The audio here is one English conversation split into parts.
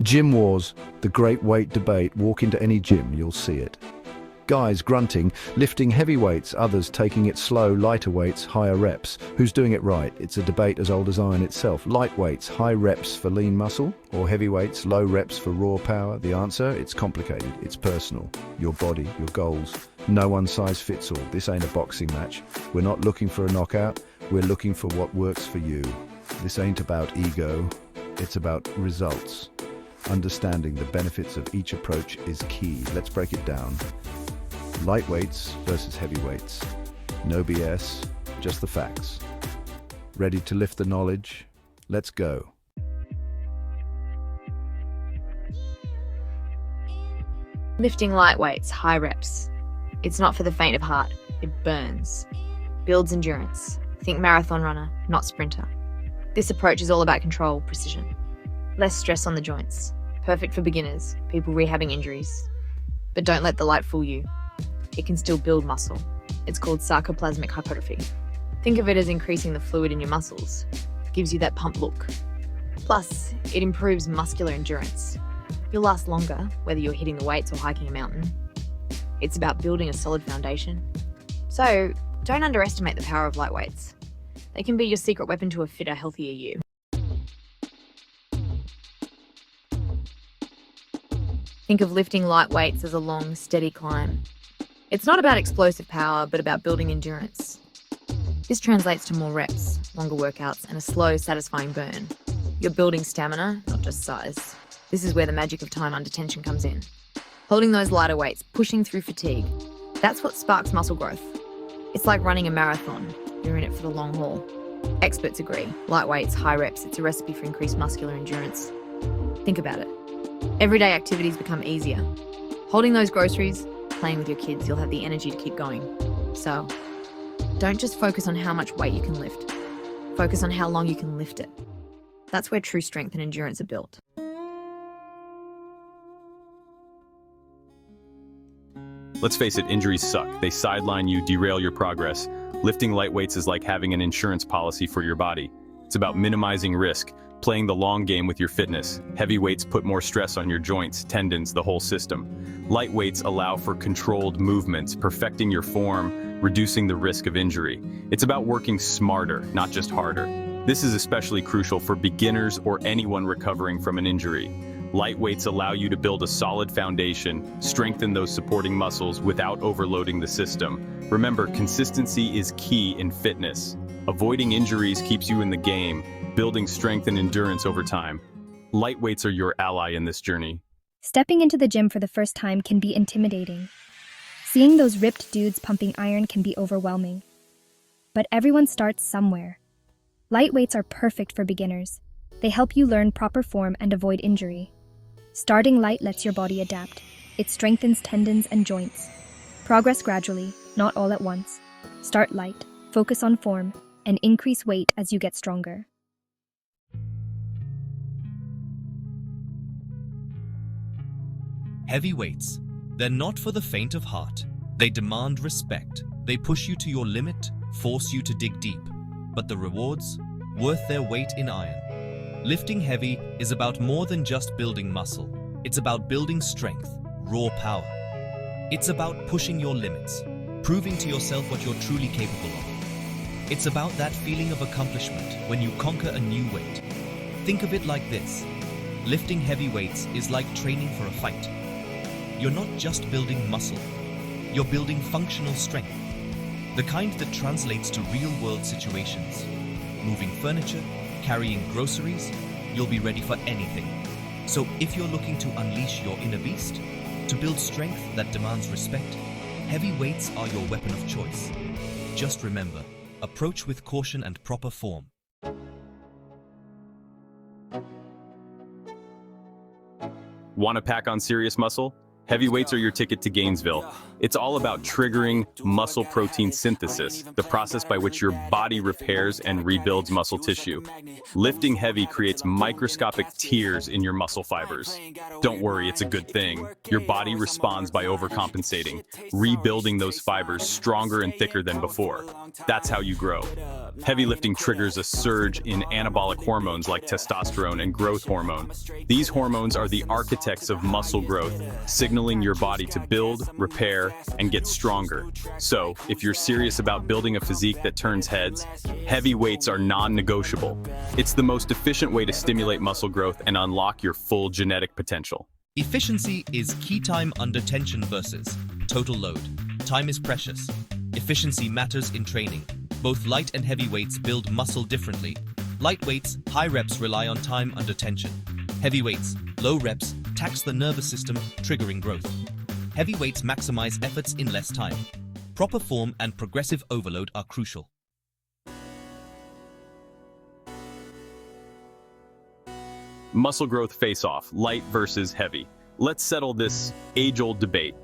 Gym wars, the great weight debate. Walk into any gym, you'll see it. Guys grunting, lifting heavy weights, others taking it slow, lighter weights, higher reps. Who's doing it right? It's a debate as old as iron itself. Light weights, high reps for lean muscle, or heavy weights, low reps for raw power? The answer? It's complicated. It's personal. Your body, your goals. No one size fits all. This ain't a boxing match. We're not looking for a knockout. We're looking for what works for you. This ain't about ego. It's about results. Understanding the benefits of each approach is key. Let's break it down. Light weights versus heavy weights. No BS, just the facts. Ready to lift the knowledge? Let's go. Lifting light weights, high reps. It's not for the faint of heart. It burns. Builds endurance. Think marathon runner, not sprinter. This approach is all about control, precision. Less stress on the joints. Perfect for beginners, people rehabbing injuries. But don't let the light fool you. It can still build muscle. It's called sarcoplasmic hypertrophy. Think of it as increasing the fluid in your muscles. It gives you that pump look. Plus, it improves muscular endurance. You'll last longer, whether you're hitting the weights or hiking a mountain. It's about building a solid foundation. So, don't underestimate the power of light weights. They can be your secret weapon to a fitter, healthier you. Think of lifting light weights as a long, steady climb. It's not about explosive power, but about building endurance. This translates to more reps, longer workouts, and a slow, satisfying burn. You're building stamina, not just size. This is where the magic of time under tension comes in. Holding those lighter weights, pushing through fatigue. That's what sparks muscle growth. It's like running a marathon. You're in it for the long haul. Experts agree. Light weights, high reps, it's a recipe for increased muscular endurance. Think about it. Everyday activities become easier. Holding those groceries, playing with your kids, you'll have the energy to keep going. So, don't just focus on how much weight you can lift. Focus on how long you can lift it. That's where true strength and endurance are built. Let's face it, injuries suck. They sideline you, derail your progress. Lifting light weights is like having an insurance policy for your body. It's about minimizing risk, playing the long game with your fitness. Heavy weights put more stress on your joints, tendons, the whole system. Light weights allow for controlled movements, perfecting your form, reducing the risk of injury. It's about working smarter, not just harder. This is especially crucial for beginners or anyone recovering from an injury. Light weights allow you to build a solid foundation, strengthen those supporting muscles without overloading the system. Remember, consistency is key in fitness. Avoiding injuries keeps you in the game, building strength and endurance over time. Light weights are your ally in this journey. Stepping into the gym for the first time can be intimidating. Seeing those ripped dudes pumping iron can be overwhelming. But everyone starts somewhere. Light weights are perfect for beginners. They help you learn proper form and avoid injury. Starting light lets your body adapt. It strengthens tendons and joints. Progress gradually, not all at once. Start light, focus on form, and increase weight as you get stronger. Heavy weights. They're not for the faint of heart. They demand respect. They push you to your limit, force you to dig deep. But the rewards? Worth their weight in iron. Lifting heavy is about more than just building muscle. It's about building strength, raw power. It's about pushing your limits, proving to yourself what you're truly capable of. It's about that feeling of accomplishment when you conquer a new weight. Think of it like this. Lifting heavy weights is like training for a fight. You're not just building muscle, you're building functional strength. The kind that translates to real-world situations. Moving furniture, carrying groceries, you'll be ready for anything. So if you're looking to unleash your inner beast, to build strength that demands respect, heavy weights are your weapon of choice. Just remember, approach with caution and proper form. Want to pack on serious muscle? Heavy weights are your ticket to Gainesville. It's all about triggering muscle protein synthesis, the process by which your body repairs and rebuilds muscle tissue. Lifting heavy creates microscopic tears in your muscle fibers. Don't worry, it's a good thing. Your body responds by overcompensating, rebuilding those fibers stronger and thicker than before. That's how you grow. Heavy lifting triggers a surge in anabolic hormones like testosterone and growth hormone. These hormones are the architects of muscle growth, signaling your body to build, repair, and get stronger. So, if you're serious about building a physique that turns heads, heavy weights are non-negotiable. It's the most efficient way to stimulate muscle growth and unlock your full genetic potential. Efficiency is key time under tension versus total load. Time is precious. Efficiency matters in training. Both light and heavy weights build muscle differently. Light weights, high reps rely on time under tension. Heavy weights, low reps, tax the nervous system, triggering growth. Heavy weights maximize efforts in less time. Proper form and progressive overload are crucial. Muscle growth face-off, light versus heavy. Let's settle this age-old debate.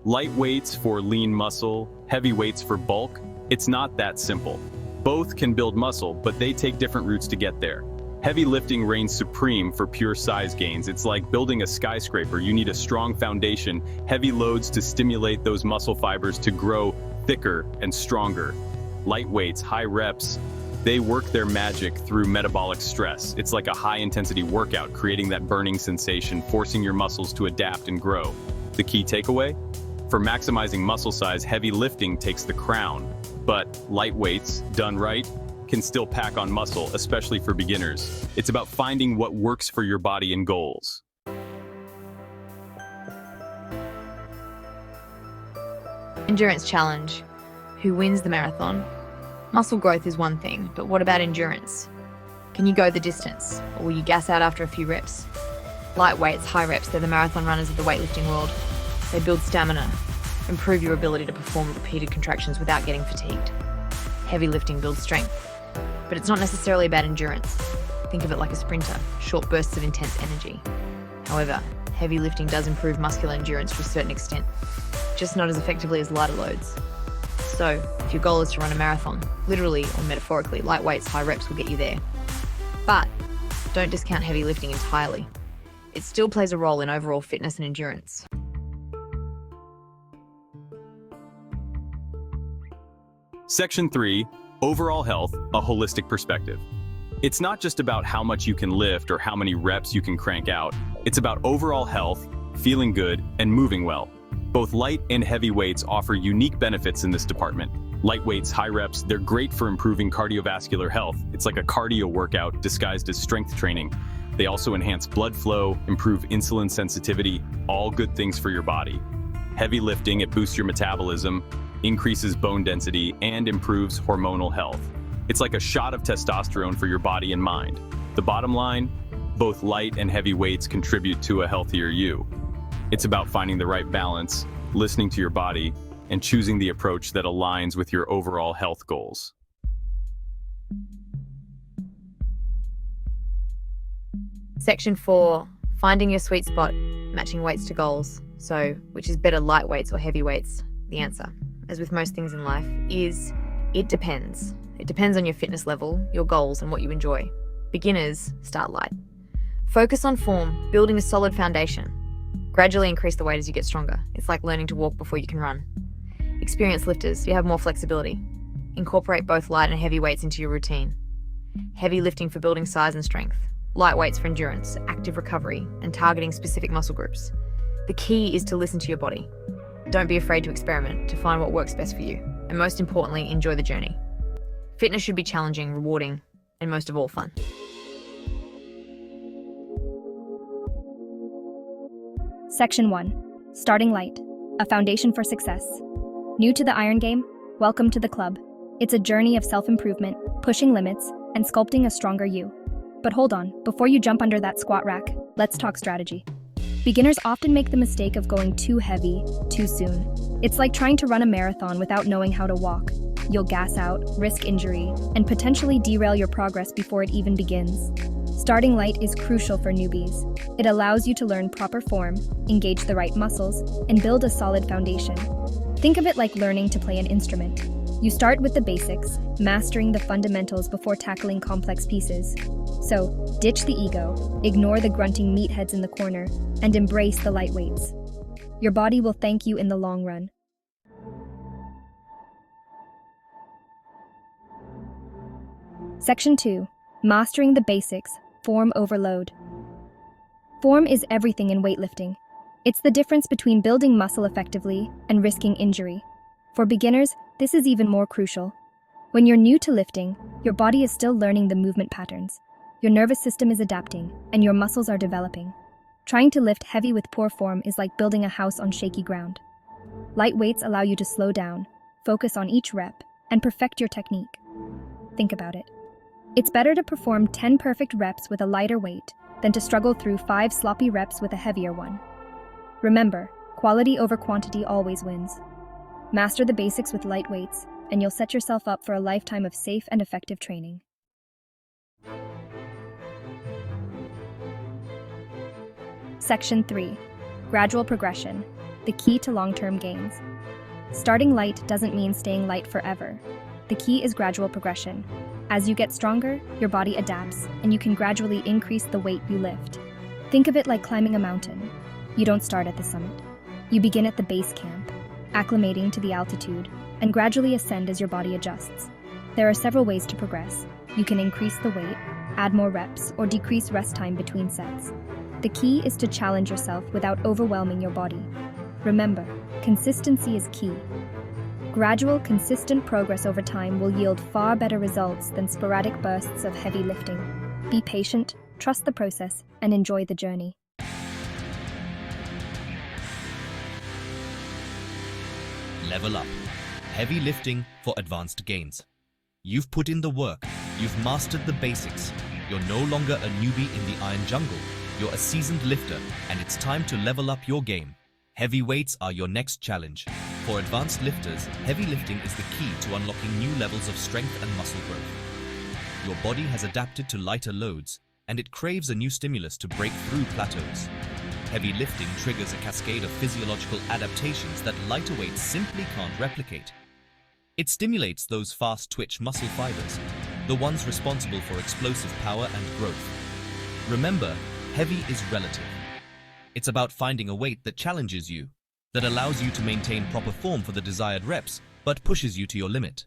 Light weights for lean muscle, heavy weights for bulk. It's not that simple. Both can build muscle, but they take different routes to get there. Heavy lifting reigns supreme for pure size gains. It's like building a skyscraper. You need a strong foundation, heavy loads to stimulate those muscle fibers to grow thicker and stronger. Light weights, high reps, they work their magic through metabolic stress. It's like a high-intensity workout, creating that burning sensation, forcing your muscles to adapt and grow. The key takeaway? For maximizing muscle size, heavy lifting takes the crown. But light weights, done right, can still pack on muscle, especially for beginners. It's about finding what works for your body and goals. Endurance challenge. Who wins the marathon? Muscle growth is one thing, but what about endurance? Can you go the distance, or will you gas out after a few reps? Light weights, high reps, they're the marathon runners of the weightlifting world. They build stamina, improve your ability to perform repeated contractions without getting fatigued. Heavy lifting builds strength. But it's not necessarily about endurance. Think of it like a sprinter, short bursts of intense energy. However, heavy lifting does improve muscular endurance to a certain extent, just not as effectively as lighter loads. So, if your goal is to run a marathon, literally or metaphorically, light weights, high reps will get you there. But don't discount heavy lifting entirely. It still plays a role in overall fitness and endurance. Section 3, Overall Health, a Holistic Perspective. It's not just about how much you can lift or how many reps you can crank out. It's about overall health, feeling good, and moving well. Both light and heavy weights offer unique benefits in this department. Light weights, high reps, they're great for improving cardiovascular health. It's like a cardio workout disguised as strength training. They also enhance blood flow, improve insulin sensitivity, all good things for your body. Heavy lifting, it boosts your metabolism, increases bone density, and improves hormonal health. It's like a shot of testosterone for your body and mind. The bottom line, both light and heavy weights contribute to a healthier you. It's about finding the right balance, listening to your body, and choosing the approach that aligns with your overall health goals. Section 4, finding your sweet spot, matching weights to goals. So, which is better, light weights or heavy weights? The answer, as with most things in life, is it depends. It depends on your fitness level, your goals, and what you enjoy. Beginners, start light. Focus on form, building a solid foundation. Gradually increase the weight as you get stronger. It's like learning to walk before you can run. Experienced lifters, you have more flexibility. Incorporate both light and heavy weights into your routine. Heavy lifting for building size and strength. Light weights for endurance, active recovery, and targeting specific muscle groups. The key is to listen to your body. Don't be afraid to experiment, to find what works best for you. And most importantly, enjoy the journey. Fitness should be challenging, rewarding, and most of all, fun. Section 1. Starting light. A foundation for success. New to the iron game? Welcome to the club. It's a journey of self-improvement, pushing limits, and sculpting a stronger you. But hold on, before you jump under that squat rack, let's talk strategy. Beginners often make the mistake of going too heavy, too soon. It's like trying to run a marathon without knowing how to walk. You'll gas out, risk injury, and potentially derail your progress before it even begins. Starting light is crucial for newbies. It allows you to learn proper form, engage the right muscles, and build a solid foundation. Think of it like learning to play an instrument. You start with the basics, mastering the fundamentals before tackling complex pieces. So, ditch the ego, ignore the grunting meatheads in the corner, and embrace the light weights. Your body will thank you in the long run. Section 2. Mastering the basics, form overload. Form is everything in weightlifting. It's the difference between building muscle effectively and risking injury. For beginners, this is even more crucial. When you're new to lifting, your body is still learning the movement patterns. Your nervous system is adapting, and your muscles are developing. Trying to lift heavy with poor form is like building a house on shaky ground. Light weights allow you to slow down, focus on each rep, and perfect your technique. Think about it. It's better to perform 10 perfect reps with a lighter weight than to struggle through 5 sloppy reps with a heavier one. Remember, quality over quantity always wins. Master the basics with light weights, and you'll set yourself up for a lifetime of safe and effective training. Section 3. Gradual Progression, the key to long-term gains. Starting light doesn't mean staying light forever. The key is gradual progression. As you get stronger, your body adapts, and you can gradually increase the weight you lift. Think of it like climbing a mountain. You don't start at the summit. You begin at the base camp, acclimating to the altitude, and gradually ascend as your body adjusts. There are several ways to progress. You can increase the weight, add more reps, or decrease rest time between sets. The key is to challenge yourself without overwhelming your body. Remember, consistency is key. Gradual, consistent progress over time will yield far better results than sporadic bursts of heavy lifting. Be patient, trust the process, and enjoy the journey. Level up. Heavy lifting for advanced gains. You've put in the work. You've mastered the basics. You're no longer a newbie in the iron jungle. You're a seasoned lifter, and it's time to level up your game. Heavy weights are your next challenge. For advanced lifters, heavy lifting is the key to unlocking new levels of strength and muscle growth. Your body has adapted to lighter loads, and it craves a new stimulus to break through plateaus. Heavy lifting triggers a cascade of physiological adaptations that lighter weights simply can't replicate. It stimulates those fast-twitch muscle fibers, the ones responsible for explosive power and growth. Remember, heavy is relative. It's about finding a weight that challenges you, that allows you to maintain proper form for the desired reps, but pushes you to your limit.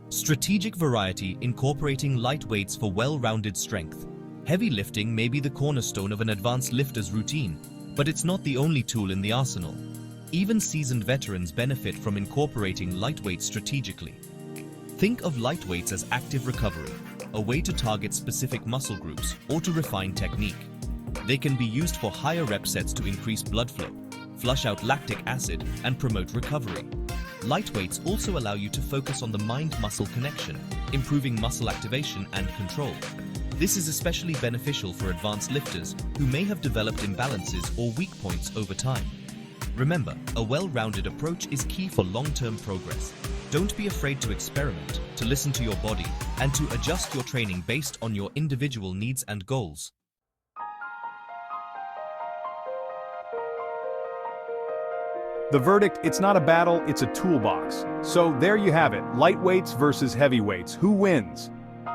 Strategic variety incorporating light weights for well-rounded strength. Heavy lifting may be the cornerstone of an advanced lifter's routine, but it's not the only tool in the arsenal. Even seasoned veterans benefit from incorporating light weights strategically. Think of light weights as active recovery, a way to target specific muscle groups or to refine technique. They can be used for higher rep sets to increase blood flow, flush out lactic acid, and promote recovery. Light weights also allow you to focus on the mind-muscle connection, improving muscle activation and control. This is especially beneficial for advanced lifters who may have developed imbalances or weak points over time. Remember, a well-rounded approach is key for long-term progress. Don't be afraid to experiment, to listen to your body, and to adjust your training based on your individual needs and goals. The verdict, it's not a battle, it's a toolbox. So there you have it, lightweights versus heavyweights. Who wins?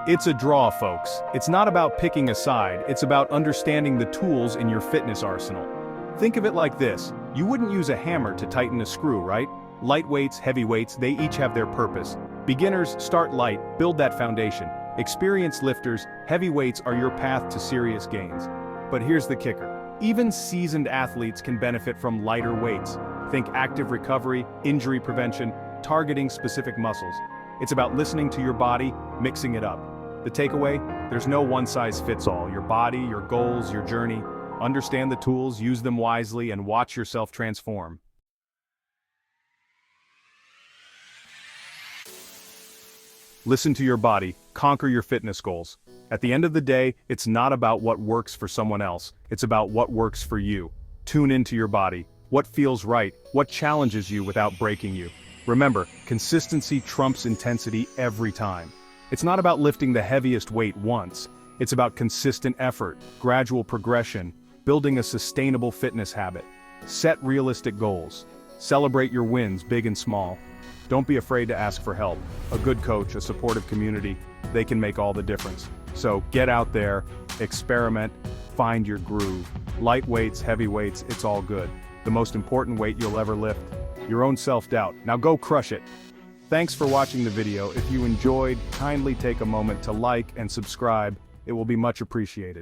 It's a draw, folks. It's not about picking a side, it's about understanding the tools in your fitness arsenal. Think of it like this, you wouldn't use a hammer to tighten a screw, right? Lightweights, heavyweights, they each have their purpose. Beginners, start light, build that foundation. Experienced lifters, heavyweights are your path to serious gains. But here's the kicker. Even seasoned athletes can benefit from lighter weights. Think active recovery, injury prevention, targeting specific muscles. It's about listening to your body, mixing it up. The takeaway? There's no one-size-fits-all. Your body, your goals, your journey. Understand the tools, use them wisely, and watch yourself transform. Listen to your body, conquer your fitness goals. At the end of the day, it's not about what works for someone else, it's about what works for you. Tune into your body. What feels right, what challenges you without breaking you. Remember, consistency trumps intensity every time. It's not about lifting the heaviest weight once, it's about consistent effort, gradual progression, building a sustainable fitness habit. Set realistic goals. Celebrate your wins, big and small. Don't be afraid to ask for help. A good coach, a supportive community, they can make all the difference. So get out there, experiment, find your groove. Light weights, heavy weights, it's all good. The most important weight you'll ever lift, your own self-doubt. Now go crush it. Thanks for watching the video. If you enjoyed, kindly take a moment to like and subscribe. It will be much appreciated.